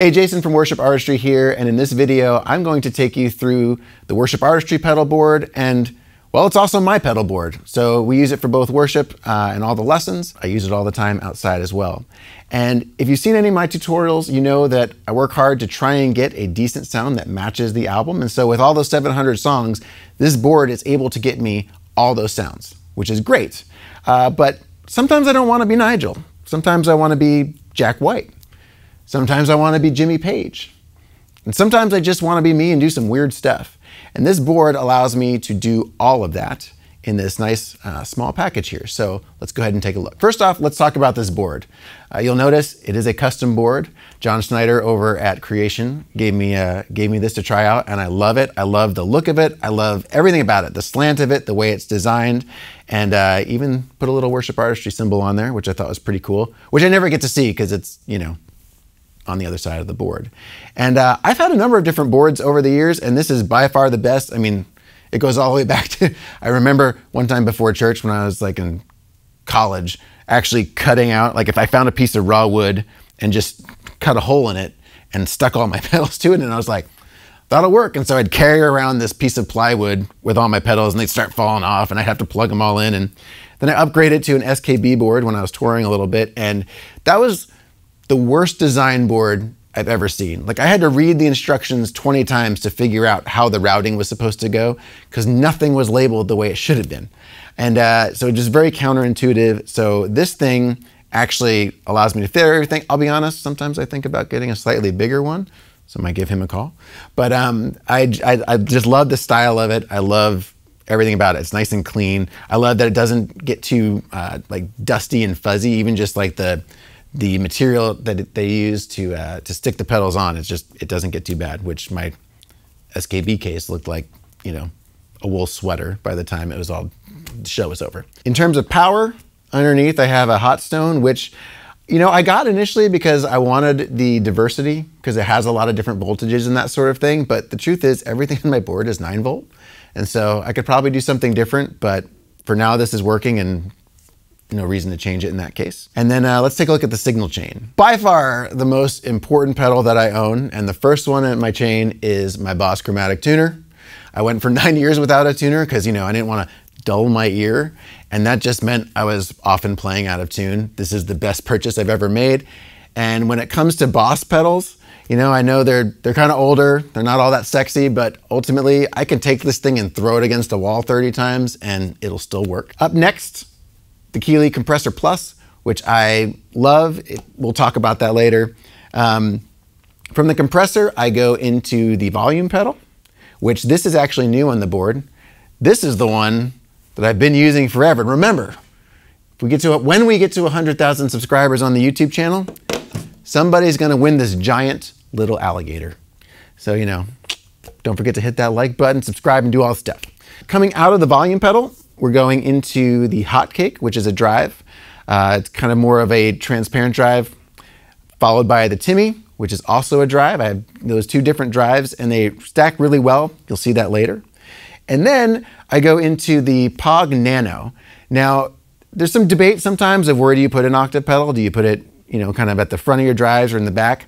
Hey, Jason from Worship Artistry here, and in this video I'm going to take you through the Worship Artistry pedal board, and well, it's also my pedal board. So we use it for both worship and all the lessons. I use it all the time outside as well. And if you've seen any of my tutorials, you know that I work hard to try and get a decent sound that matches the album. And so with all those 700 songs, this board is able to get me all those sounds, which is great. But sometimes I don't want to be Nigel. Sometimes I want to be Jack White. Sometimes I want to be Jimmy Page. And sometimes I just want to be me and do some weird stuff. And this board allows me to do all of that in this nice small package here. So let's go ahead and take a look. First off, let's talk about this board. You'll notice it is a custom board. John Schneider over at Creation gave me this to try out, and I love it. I love the look of it. I love everything about it, the slant of it, the way it's designed, and even put a little Worship Artistry symbol on there, which I thought was pretty cool, which I never get to see because it's, you know, on the other side of the board. And I've had a number of different boards over the years, and this is by far the best. I mean, it goes all the way back to, I remember one time before church when I was like in college, actually cutting out, like if I found a piece of raw wood and just cut a hole in it and stuck all my pedals to it, and I was like, that'll work. And so I'd carry around this piece of plywood with all my pedals and they'd start falling off and I'd have to plug them all in. And then I upgraded to an SKB board when I was touring a little bit, and that was the worst design board I've ever seen. Like I had to read the instructions 20 times to figure out how the routing was supposed to go because nothing was labeled the way it should have been. And so just very counterintuitive. So this thing actually allows me to fit everything. I'll be honest, sometimes I think about getting a slightly bigger one, so I might give him a call. But I just love the style of it. I love everything about it. It's nice and clean. I love that it doesn't get too like dusty and fuzzy, even just like the material that they use to stick the pedals on, it doesn't get too bad, which my SKB case looked like, you know, a wool sweater by the time the show was over. In terms of power, underneath I have a hot stone, which, you know, I got initially because I wanted the diversity because it has a lot of different voltages and that sort of thing. But the truth is everything on my board is 9 volt. And so I could probably do something different, but for now this is working and no reason to change it in that case. And then let's take a look at the signal chain. By far the most important pedal that I own, and the first one in my chain is my Boss Chromatic tuner. I went for 9 years without a tuner because, you know, I didn't want to dull my ear, and that just meant I was often playing out of tune. This is the best purchase I've ever made. And when it comes to Boss pedals, you know, I know they're kind of older, they're not all that sexy, but ultimately I can take this thing and throw it against a wall 30 times and it'll still work. Up next, the Keeley Compressor Plus, which I love. We'll talk about that later. From the compressor, I go into the volume pedal, which this is actually new on the board. This is the one that I've been using forever. And remember, when we get to 100,000 subscribers on the YouTube channel, somebody's gonna win this giant little alligator. So, you know, don't forget to hit that like button, subscribe, and do all the stuff. Coming out of the volume pedal, we're going into the Hot Cake, which is a drive. It's kind of more of a transparent drive, followed by the Timmy, which is also a drive. I have those two different drives and they stack really well. You'll see that later. And then I go into the POG Nano. Now, there's some debate sometimes of where do you put an octave pedal? Do you put it, you know, kind of at the front of your drives or in the back?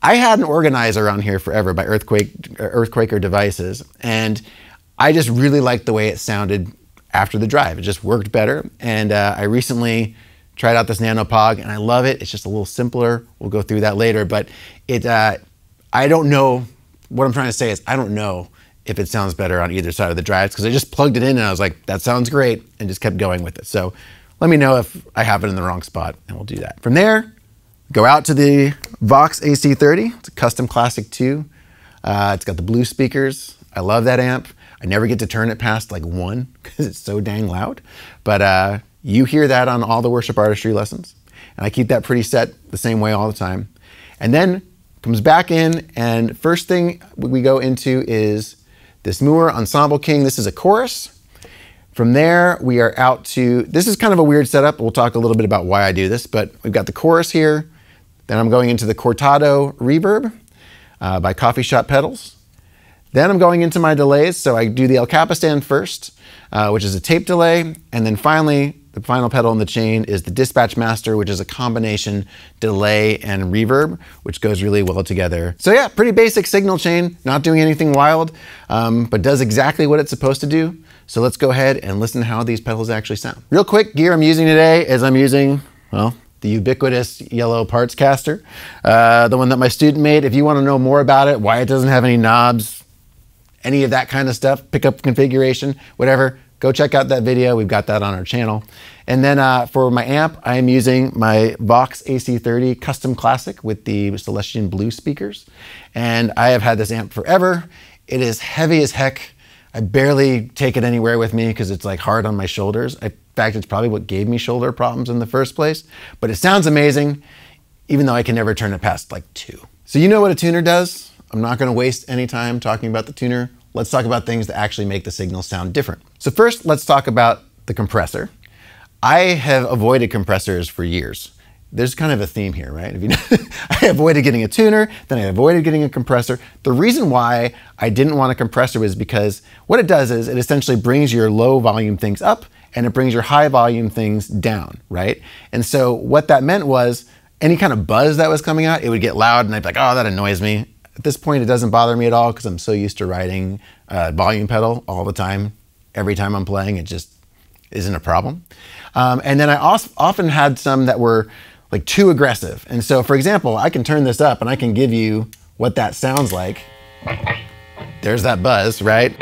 I had an organizer on here forever by Earthquaker Devices, and I just really liked the way it sounded after the drive. It just worked better. And I recently tried out this Nano POG and I love it. It's just a little simpler. We'll go through that later, but I don't know, what I'm trying to say is I don't know if it sounds better on either side of the drives because I just plugged it in and I was like, that sounds great, and just kept going with it. So let me know if I have it in the wrong spot and we'll do that. From there, go out to the Vox AC30. It's a custom Classic 2. It's got the blue speakers. I love that amp. I never get to turn it past like 1 because it's so dang loud. But you hear that on all the Worship Artistry lessons. And I keep that pretty set the same way all the time. And then comes back in, and first thing we go into is this Mooer Ensemble King. This is a chorus. From there, we are out to, this is kind of a weird setup. We'll talk a little bit about why I do this, but we've got the chorus here. Then I'm going into the Cortado Reverb by Coffee Shop Pedals. Then I'm going into my delays, so I do the El Capistan first, which is a tape delay, and then finally The final pedal in the chain is the Dispatch Master, which is a combination delay and reverb, which goes really well together. So yeah, pretty basic signal chain, not doing anything wild, but does exactly what it's supposed to do. So let's go ahead and listen to how these pedals actually sound. Real quick, gear I'm using today is I'm using, well, the ubiquitous yellow parts caster, the one that my student made. If you want to know more about it, why it doesn't have any knobs, any of that kind of stuff, pickup configuration, whatever, go check out that video. We've got that on our channel. And then for my amp, I am using my Vox AC30 Custom Classic with the Celestian Blue speakers. And I have had this amp forever. It is heavy as heck. I barely take it anywhere with me because it's like hard on my shoulders. In fact, it's probably what gave me shoulder problems in the first place. But it sounds amazing, even though I can never turn it past like 2. So you know what a tuner does. I'm not going to waste any time talking about the tuner. Let's talk about things that actually make the signal sound different. So first, let's talk about the compressor. I have avoided compressors for years. There's kind of a theme here, right? If you know, I avoided getting a tuner, then I avoided getting a compressor. The reason why I didn't want a compressor was because what it does is it essentially brings your low volume things up and it brings your high volume things down, right? And so what that meant was any kind of buzz that was coming out, it would get loud and I'd be like, oh, that annoys me. At this point, it doesn't bother me at all because I'm so used to riding a volume pedal all the time. Every time I'm playing, it just isn't a problem. And then I often had some that were like too aggressive. And so, for example, I can turn this up and I can give you what that sounds like. There's that buzz, right?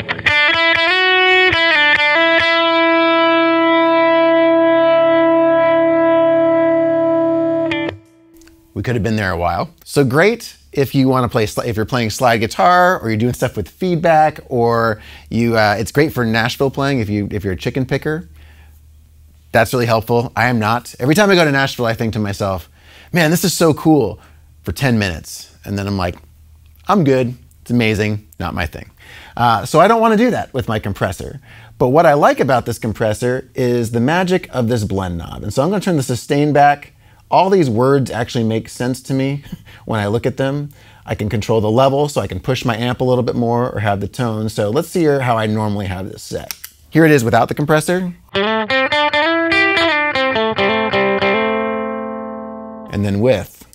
We could have been there a while. So great if you want to play, if you're playing slide guitar or you're doing stuff with feedback, or it's great for Nashville playing if you're a chicken picker. That's really helpful. I am not. Every time I go to Nashville, I think to myself, man, this is so cool for 10 minutes. And then I'm like, I'm good. It's amazing. Not my thing. So I don't want to do that with my compressor. But what I like about this compressor is the magic of this blend knob. And so I'm going to turn the sustain back. All these words actually make sense to me when I look at them. I can control the level, so I can push my amp a little bit more or have the tone. So let's see here how I normally have this set. Here it is without the compressor. And then with.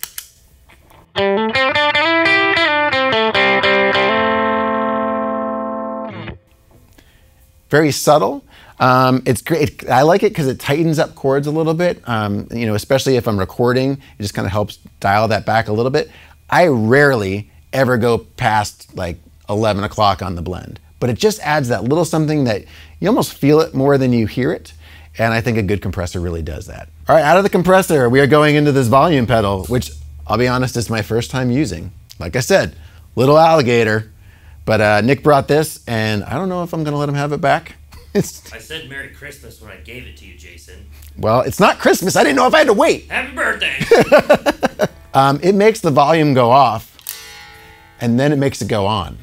Very subtle. It's great. I like it because it tightens up chords a little bit. You know, especially if I'm recording, it just kind of helps dial that back a little bit. I rarely ever go past like 11 o'clock on the blend, but it just adds that little something that you almost feel it more than you hear it. And I think a good compressor really does that. All right, out of the compressor, we are going into this volume pedal, which I'll be honest, is my first time using. Like I said, little alligator, but Nick brought this and I don't know if I'm gonna let him have it back. I said Merry Christmas when I gave it to you, Jason. Well, it's not Christmas. I didn't know if I had to wait. Happy birthday! It makes the volume go off, and then it makes it go on.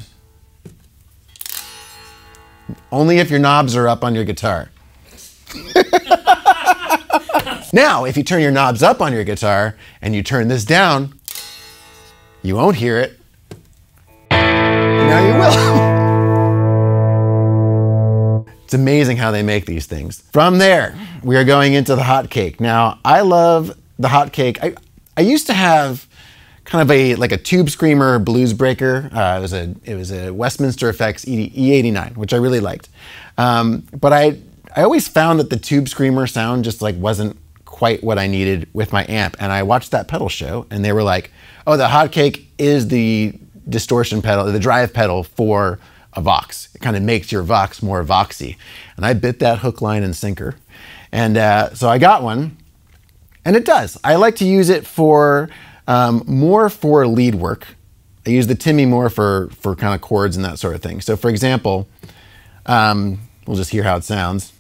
Only if your knobs are up on your guitar. Now, if you turn your knobs up on your guitar, and you turn this down, you won't hear it. Now you will. It's amazing how they make these things. From there, we are going into the Hot Cake. Now, I love the Hot Cake. I used to have kind of like a tube screamer blues breaker. It was a Westminster Effects E89, which I really liked. But I always found that the tube screamer sound just like wasn't quite what I needed with my amp. And I watched that pedal show and they were like, oh, the Hot Cake is the distortion pedal, the drive pedal for a Vox. It kind of makes your Vox more Voxy. And I bit that hook, line, and sinker. And so I got one, and it does. I like to use it for more for lead work. I use the Timmy more for kind of chords and that sort of thing. So for example, we'll just hear how it sounds.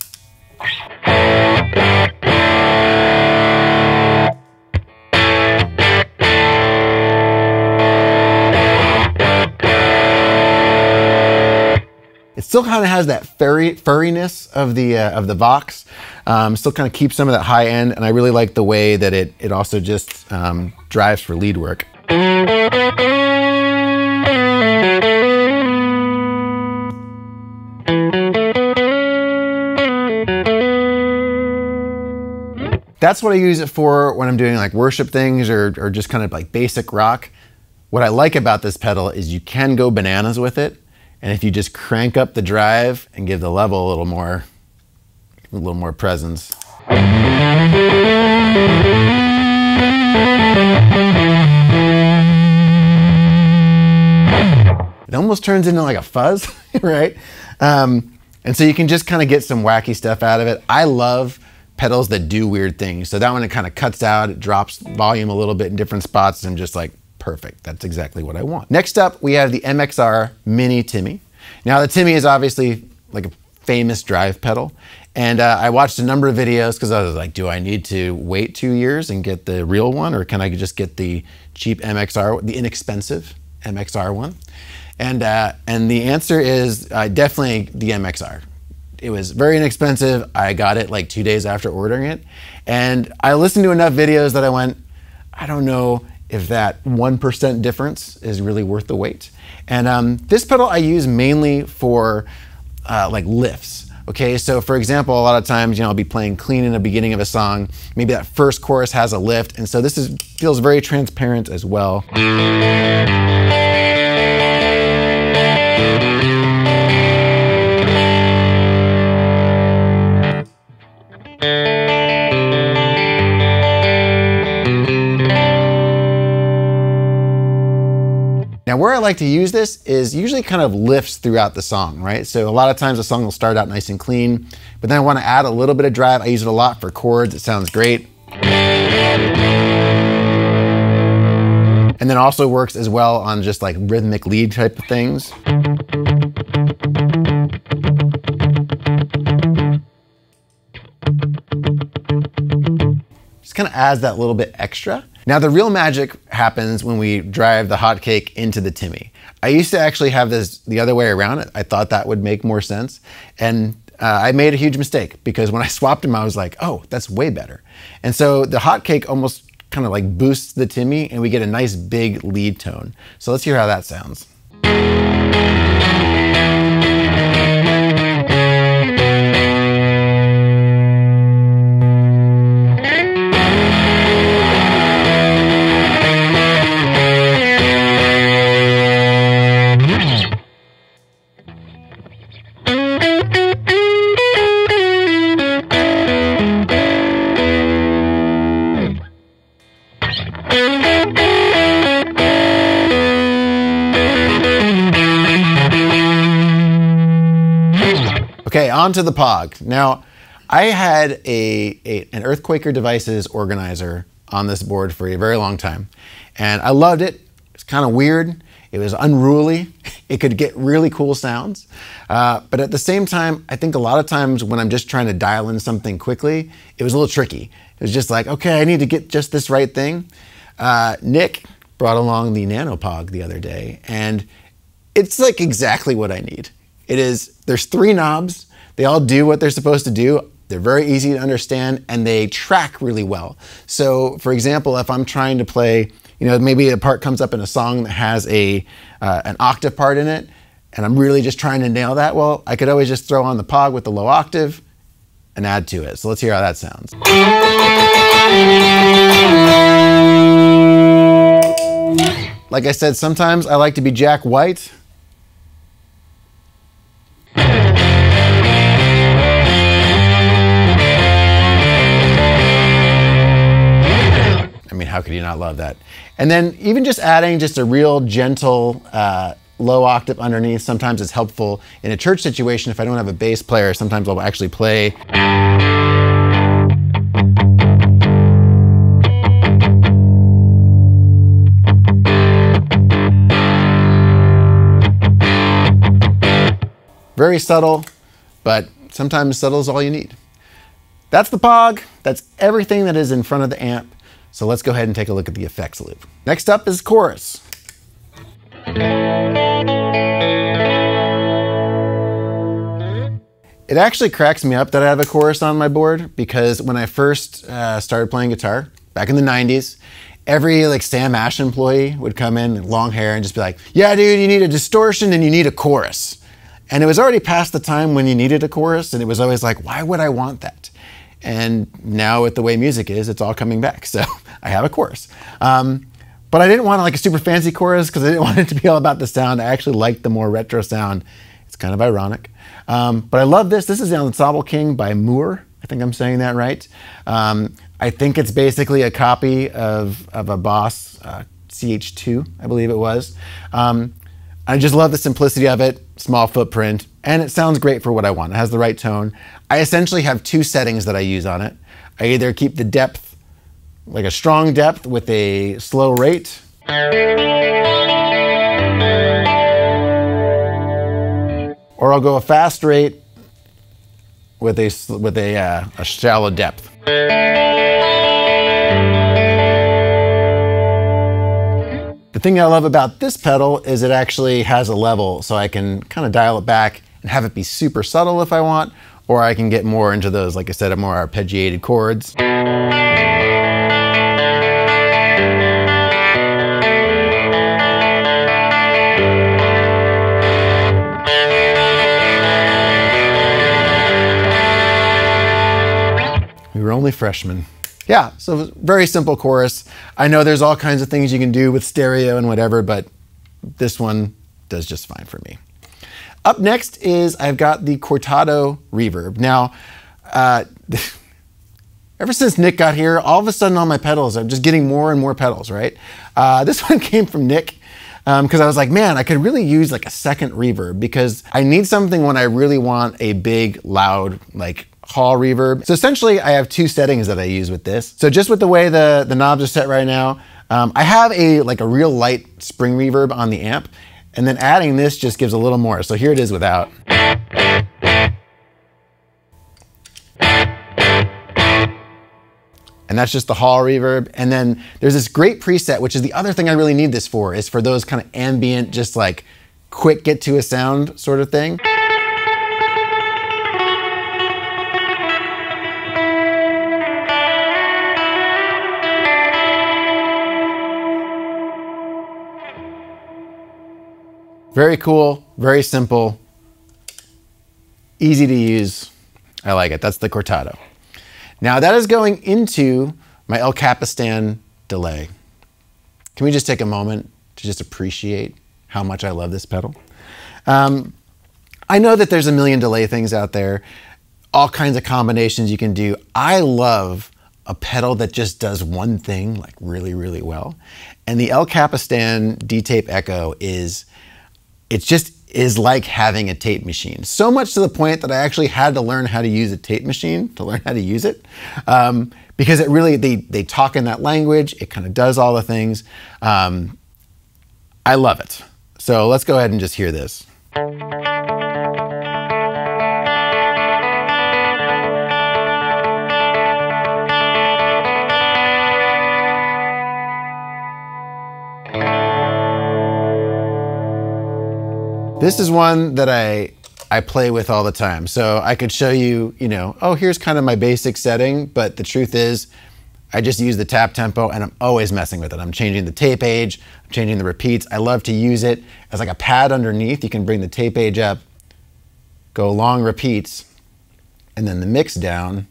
It still kind of has that furriness of the Vox. Still kind of keeps some of that high end, and I really like the way that it also just drives for lead work. that's what I use it for when I'm doing like worship things or just kind of like basic rock. What I like about this pedal is you can go bananas with it. And if you just crank up the drive and give the level a little more presence. It almost turns into like a fuzz, right? And so you can just kind of get some wacky stuff out of it. I love pedals that do weird things. So that one, it kind of cuts out, it drops volume a little bit in different spots, and just like, perfect. That's exactly what I want. Next up, we have the MXR Mini Timmy. Now the Timmy is obviously like a famous drive pedal. And I watched a number of videos because I was like, do I need to wait 2 years and get the real one? Or can I just get the cheap MXR, the inexpensive MXR one? And the answer is definitely the MXR. It was very inexpensive. I got it like 2 days after ordering it. And I listened to enough videos that I went, I don't know if that 1% difference is really worth the wait. And this pedal I use mainly for like lifts. Okay, so for example, a lot of times, I'll be playing clean in the beginning of a song. Maybe that first chorus has a lift, and so this feels very transparent as well. Now, where I like to use this is usually kind of lifts throughout the song, right? So a lot of times the song will start out nice and clean, but then I want to add a little bit of drive. I use it a lot for chords. It sounds great. And then also works as well on just like rhythmic lead type of things. Just kind of adds that little bit extra. Now the real magic happens when we drive the hot cake into the Timmy. I used to actually have this the other way around. I thought that would make more sense. And I made a huge mistake because when I swapped them, I was like, oh, that's way better. And so the hot cake almost kind of like boosts the Timmy and we get a nice big lead tone. So let's hear how that sounds. Okay, on to the POG. Now, I had an Earthquaker Devices organizer on this board for a very long time, and I loved it. It's kind of weird. It was unruly. It could get really cool sounds. But at the same time, I think a lot of times when I'm just trying to dial in something quickly, it was a little tricky. It was just like, okay, I need to get just this right thing. Nick brought along the Nano POG the other day, and it's like exactly what I need. There's 3 knobs. They all do what they're supposed to do. They're very easy to understand, and they track really well. So for example, if I'm trying to play, maybe a part comes up in a song that has an octave part in it, and I'm really just trying to nail that, well, I could always just throw on the POG with the low octave and add to it. So let's hear how that sounds. Like I said, sometimes I like to be Jack White. How could you not love that? And then even just adding just a real gentle low octave underneath, sometimes it's helpful in a church situation. If I don't have a bass player, sometimes I'll actually play. Very subtle, but sometimes subtle is all you need. That's the POG. That's everything that is in front of the amp. So let's go ahead and take a look at the effects loop. Next up is chorus. It actually cracks me up that I have a chorus on my board because when I first started playing guitar back in the 90s, every like Sam Ash employee would come in, long hair, and just be like, yeah, dude, you need a distortion and you need a chorus. And it was already past the time when you needed a chorus, and it was always like, why would I want that? And now with the way music is, it's all coming back. So I have a chorus. But I didn't want like a super fancy chorus because I didn't want it to be all about the sound. I actually liked the more retro sound. It's kind of ironic. But I love this. This is the Ensemble King by Mooer. I think I'm saying that right. I think it's basically a copy of a Boss CH2, I believe it was. I just love the simplicity of it, small footprint, and it sounds great for what I want. It has the right tone. I essentially have two settings that I use on it. I either keep the depth, like a strong depth with a slow rate, or I'll go a fast rate with a shallow depth. The thing I love about this pedal is it actually has a level, so I can kind of dial it back and have it be super subtle if I want, or I can get more into those, like I said, more arpeggiated chords. We were only freshmen. Yeah, so very simple chorus. I know there's all kinds of things you can do with stereo and whatever, but this one does just fine for me. Up next is I've got the Cortado Reverb. Now, ever since Nick got here, all of a sudden on my pedals, I'm just getting more and more pedals, right? This one came from Nick because I was like, man, I could really use like a second reverb because I need something when I really want a big, loud, like hall reverb. So essentially I have two settings that I use with this. So just with the way the knobs are set right now, I have a real light spring reverb on the amp, and then adding this just gives a little more. So here it is without. And that's just the hall reverb. And then there's this great preset, which is the other thing I really need this for, is for those kind of ambient, just like quick get to a sound sort of thing. Very cool, very simple, easy to use. I like it. That's the Cortado. Now that is going into my El Capistan delay. Can we just take a moment to just appreciate how much I love this pedal? I know that there's a million delay things out there, all kinds of combinations you can do. I love a pedal that just does one thing like really, really well. And the El Capistan D-Tape Echo is like having a tape machine. So much to the point that I actually had to learn how to use a tape machine to learn how to use it. Because it really, they talk in that language, it kind of does all the things. I love it. So let's go ahead and just hear this. This is one that I play with all the time. So I could show you, oh, here's kind of my basic setting, but the truth is I just use the tap tempo and I'm always messing with it. I'm changing the tape age, I'm changing the repeats. I love to use it as like a pad underneath. You can bring the tape age up, go long repeats, and then the mix down.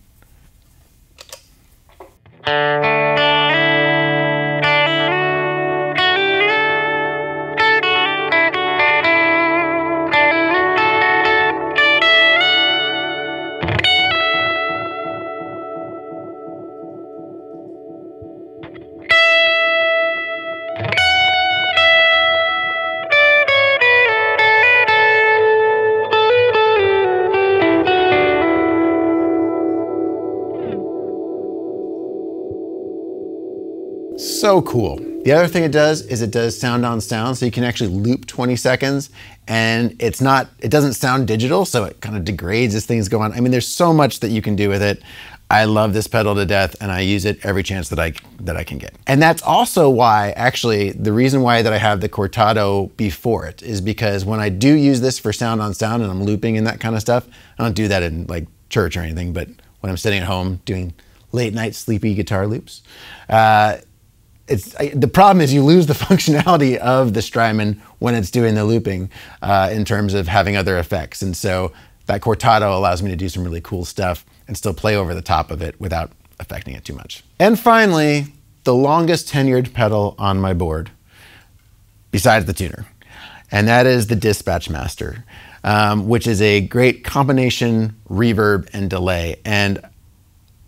So cool. The other thing it does is it does sound on sound, so you can actually loop 20 seconds and it doesn't sound digital, so it kind of degrades as things go on. I mean, there's so much that you can do with it. I love this pedal to death and I use it every chance that I can get. And that's also why, actually, the reason why that I have the Cortado before it is because when I do use this for sound on sound and I'm looping and that kind of stuff, I don't do that in like church or anything, but when I'm sitting at home doing late night sleepy guitar loops, the problem is you lose the functionality of the Strymon when it's doing the looping in terms of having other effects. And so that Cortado allows me to do some really cool stuff. and still play over the top of it without affecting it too much. And finally, the longest tenured pedal on my board, besides the tuner, and that is the Dispatch Master, which is a great combination reverb and delay. And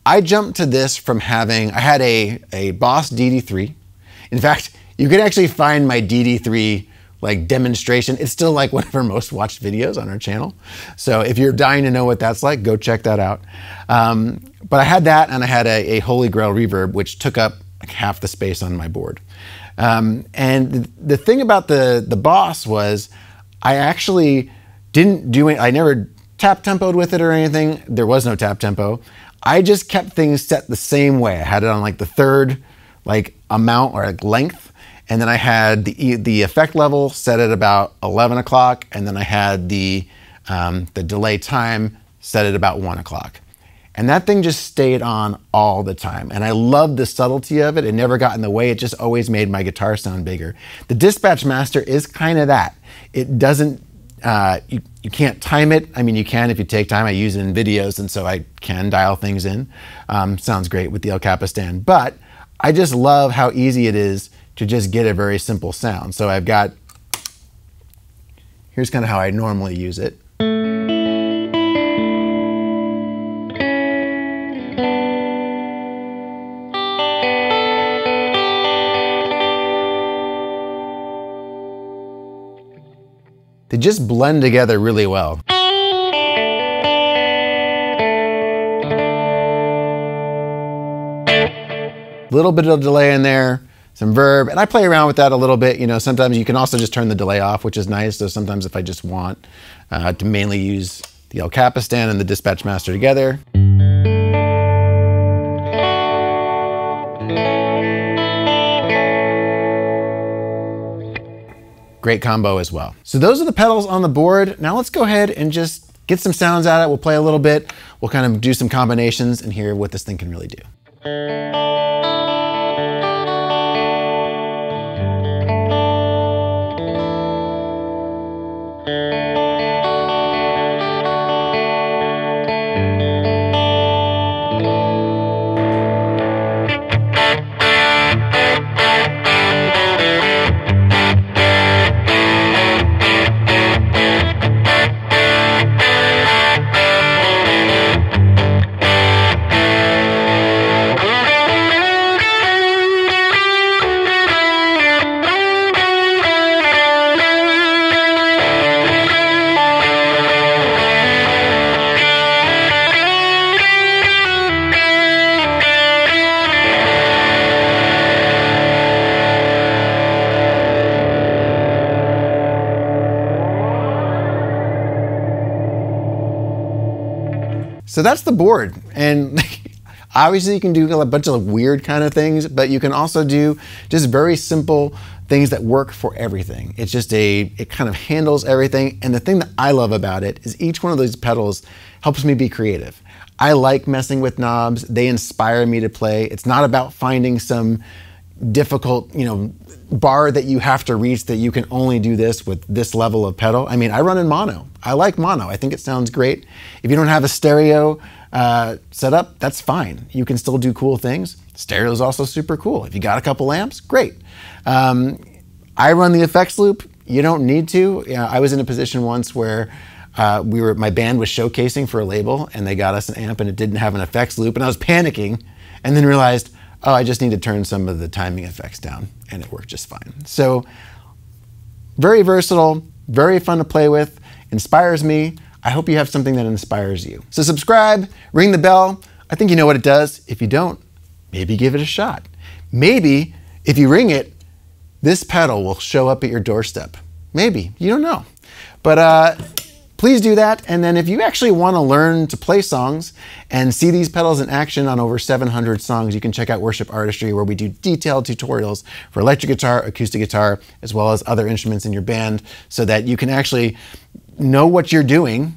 I jumped to this from having, I had a Boss DD3. In fact, you can actually find my DD3 like demonstration. It's still like one of our most watched videos on our channel. So if you're dying to know what that's like, go check that out. But I had that, and I had a Holy Grail reverb, which took up like half the space on my board. And the thing about the Boss was I actually didn't do it. I never tap tempoed with it or anything. There was no tap tempo. I just kept things set the same way. I had it on like the third like amount or like length. And then I had the effect level set at about 11 o'clock, and then I had the delay time set at about 1 o'clock. And that thing just stayed on all the time. And I loved the subtlety of it. It never got in the way. It just always made my guitar sound bigger. The Dispatch Master is kind of that. It doesn't, you can't time it. I mean, you can if you take time. I use it in videos, and so I can dial things in. Sounds great with the El Capistan. But I just love how easy it is to just get a very simple sound. So I've got, here's kind of how I normally use it. They just blend together really well. Little bit of delay in there, some verb, and I play around with that a little bit. You know, sometimes you can also just turn the delay off, which is nice. So sometimes if I just want to mainly use the El Capistan and the Dispatch Master together. Great combo as well. So those are the pedals on the board. Now let's go ahead and just get some sounds out of it. We'll play a little bit. We'll kind of do some combinations and hear what this thing can really do. So that's the board, and obviously you can do a bunch of weird kind of things, but you can also do just very simple things that work for everything. It's just it kind of handles everything, and the thing that I love about it is each one of those pedals helps me be creative. I like messing with knobs. They inspire me to play. It's not about finding some difficult, bar that you have to reach that you can only do this with this level of pedal. I mean, I run in mono. I like mono. I think it sounds great. If you don't have a stereo set up, that's fine. You can still do cool things. Stereo is also super cool. If you got a couple amps, great. I run the effects loop. You don't need to. I was in a position once where my band was showcasing for a label, and they got us an amp and it didn't have an effects loop, and I was panicking, and then realized, oh, I just need to turn some of the timing effects down, and it worked just fine. So very versatile, very fun to play with, inspires me. I hope you have something that inspires you. So subscribe, ring the bell. I think you know what it does. If you don't, maybe give it a shot. Maybe if you ring it, this pedal will show up at your doorstep. Maybe, you don't know. But please do that. And then if you actually want to learn to play songs and see these pedals in action on over 700 songs, you can check out Worship Artistry, where we do detailed tutorials for electric guitar, acoustic guitar, as well as other instruments in your band, so that you can actually know what you're doing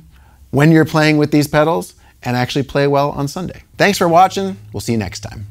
when you're playing with these pedals and actually play well on Sunday. Thanks for watching. We'll see you next time.